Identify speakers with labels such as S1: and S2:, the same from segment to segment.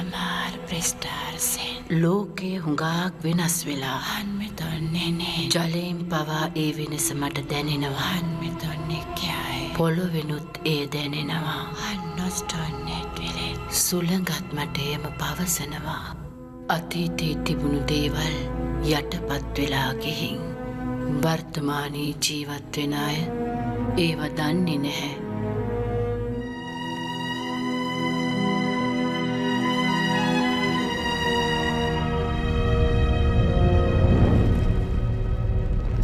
S1: අමාර ප්‍රස්ටාර්සෙන් ලෝකයේ හුඟක් වෙනස් වෙලා හන්මිතොන්නේ නේ ජලයෙන් පවා ඒ වෙනස මට දැනෙනවා හන්මිතොන්නේ කියයි පොළොවෙනුත් ඒ දැනෙනවා හන්නොස්ටොන්නේට් වෙලෙන් සුළඟත් මට එම පවසනවා අතීතයේ තිබුණු දේවල් යටපත් වෙලා ගිහින් වර්තමානයේ ජීවත් වෙන අය ඒව දන්නේ නැහැ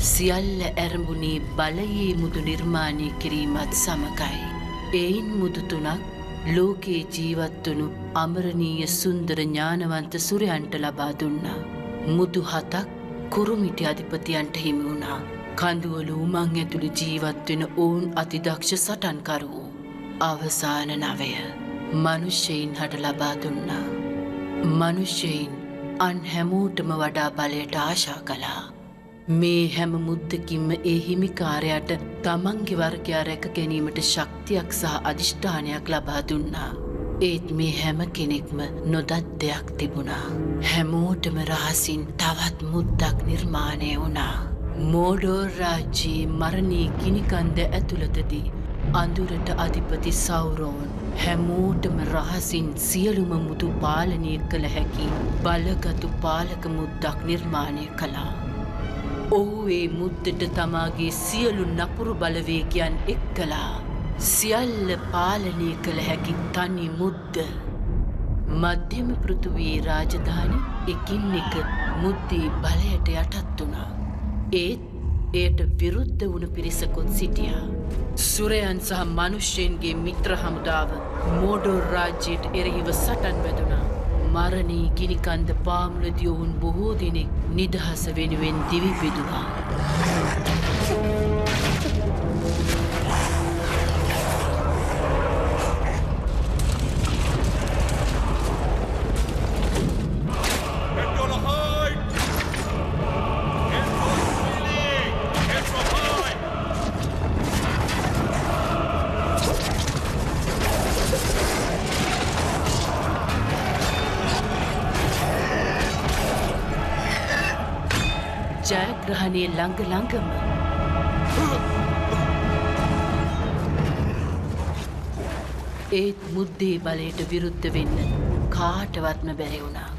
S1: සියල්ල ඇරඹුණේ බලයේ මුදු නිර්මාණය කිරීමත් සමගයි. එයින් මුදු තුනක් ලෝකයේ ජීවත්වනු අමරණීය සුන්දර ඥානවන්ත සුරයන්ට ලබා දුන්නා. මුදු හතක් කුරුමිටි අධිපතියන්ට හිමි වුණා. කඳුවල උමං ඇතුළු ජීවත් වෙන ඔවුන් අතිදක්ෂ සටන්කරුවෝ. අවසාන නවය මනුෂ්‍යයින් හට ලබා දුන්නා. මනුෂ්‍යයින් අන් හැමෝටම වඩා බලයට ආශා කළා. මේ හැම මුද්දකින්ම ඒ හිමිකාරයට තමන්ගේ වර්ගයා රැක ගැනීමට ශක්තියක් සහ අධිෂ්ඨානයක් ලබා දුන්නා. ඒත් මේ හැම කෙනෙක්ම නොදත් දෙයක් තිබුණා. හැමෝටම රහසින් තවත් මුද්දක් නිර්මාණය වුණා. මෝඩෝර් රාජ්‍යයේ මරණී ගිනිකන්ද ඇතුළතදී අඳුරට අධිපති සෞරෝන් හැමෝටම රහසින් සියලුම මුදු පාලනය කළ හැකි බලගතු පාලක මුද්දක් නිර්මාණය කළා. ඔහු ඒ මුද්දට තමාගේ සියලු නපුරු බලවේගයන් එක් කළා. සියල්ල පාලනය කළ හැකි තනි මුද්ද. මධ්‍යම පෘථුවියේ රාජධානි එකින් එක මුද්දේ බලයට යටත් වුණා. ඒත් එයට විරුද්ධ වුණු පිරිසකුත් සිටියා. සුරයන් සහ මනුෂ්‍යයන්ගේ මිත්‍ර හමුදාව මෝඩෝර් රාජ්‍යයට එරෙහිව සටන් වැදුණා. මරණී ගිනිකන්ද පාමුලදී ඔවුන් බොහෝ දෙනෙක් නිදහස වෙනුවෙන් දිවි පිදුවා. ජයග්‍රහණය ළඟ ළඟම ඒත් මුද්දේ බලයට විරුද්ධ වෙන්න කාටවත්ම බැරි වුණා.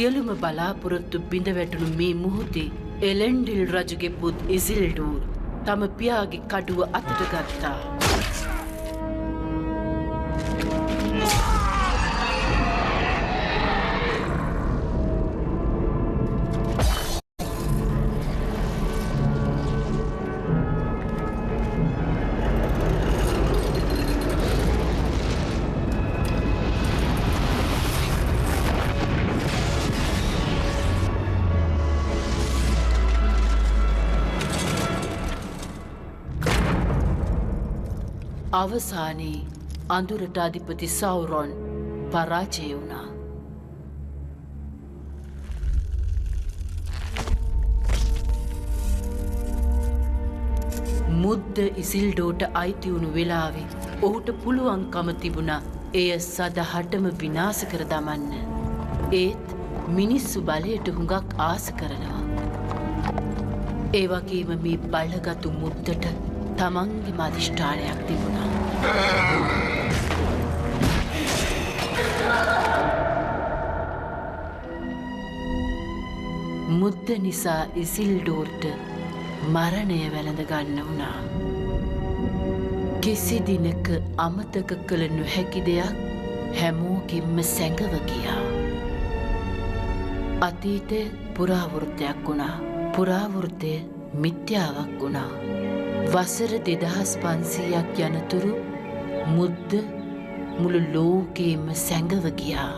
S1: සියලුම බලාපොරොත්තු බිඳ වැටුණු මේ මුහුදේ එලෙන්ඩිල් රජුගේ පුත් ඉසිල්ඩූර් තම පියාගේ කඩුව අතට ගත්තා. අවසානයේ අඳුරට අධිපති සෞරොන් පරාජය වුණා. මුද්ද ඉසිල්ඩෝට අයිති වුණු වෙලාවේ ඔහුට පුළුවන්කම තිබුණා එය සදහටම විනාශ කර දමන්න. ඒත් මිනිස්සු බලයට හුඟක් ආස කරනවා. ඒ වගේම මේ බලගතු මුද්දට තමන්ගේ අධිෂ්ඨානයක් තිබුණා. මුද්ද නිසා ඉසිල්ඩෝර්ට මරණය වැළඳ ගන්න වුණා. කිසි දිනක අමතක කළ නොහැකි දෙයක් හැමෝගෙන්ම සැඟව ගියා. අතීතය පුරාවෘත්තයක් වුණා. පුරාවෘත්තය මිත්‍යාවක් වුණා. වසර 2500ක් යනතුරු මුද්ද මුළු ලෝකෙම සැඟව ගියා.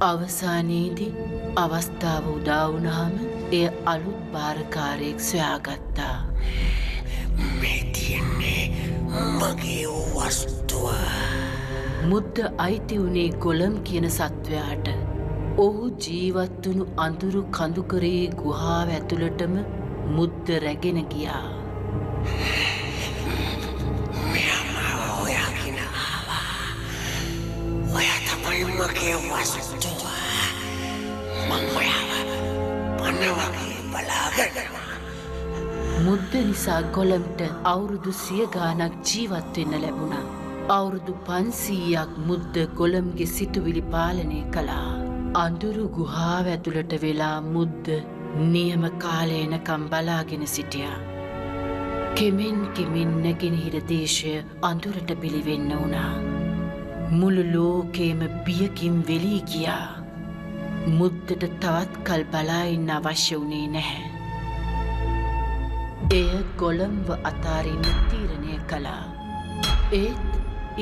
S1: අවසානයේදී අවස්ථාව උදා වුණාම එය අලුත් භාරකාරයෙක් සොයාගත්තා.
S2: මේ තියෙන්නේ මගේ වස්තුව.
S1: මුද්ද අයිති වුණේ ගොලම් කියන සත්වයාට. ඔහු ජීවත් වුණු අඳුරු කඳුකරේ ගුහාව ඇතුළටම මුද්ද රැගෙන ගියා.
S2: ඔයා තමයි මගේ වස්තුව. මං ඔයාව පන්න වගේ බලාගන්නවා.
S1: මුද්ද නිසා ගොලම්ට අවුරුදු 100 ගාණක් ජීවත් වෙන්න ලැබුණා. අවුරුදු 500ක් මුද්ද ගොලම්ගේ සිතුවිලි පාලනය කළා. අඳුරු ගුහාව ඇතුළට වෙලා මුද්ද නියම කාලය එනකම් බලාගෙන සිටියා. කෙමෙන් කෙමෙන් නැගෙනහිර දේශය අඳුරට පිළිවෙන්න වුණා. මුළු ලෝකේම බියකින් වෙලී ගියා. මුද්දට තවත් කල් බලා ඉන්න අවශ්‍ය වුණේ නැහැ. එය ගොලම්ව අතාරින්න තීරණය කළා. ඒත්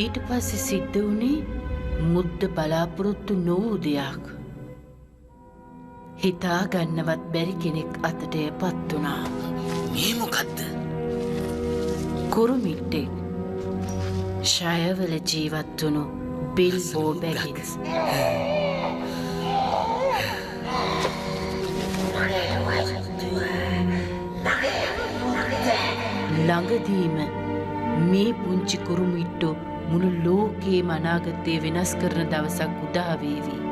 S1: ඊට පස්සේ සිද්ධ වුණේ මුද්ද බලාපොරොත්තු නොවූ දෙයක්. හිතා ගන්නවත් බැරි කෙනෙක් අතට එපත් වුණා.
S2: මේ මොකද්ද?
S1: කුරුමිට්ටෙක්. ෂයවල ජීවත් වුණු බිල්බෝ බැගින්ස්. ළඟදීම මේ පුංචි කුරුමිට්ටු මුළු ලෝකේම අනාගතය වෙනස් කරන දවසක් උදා වේවි.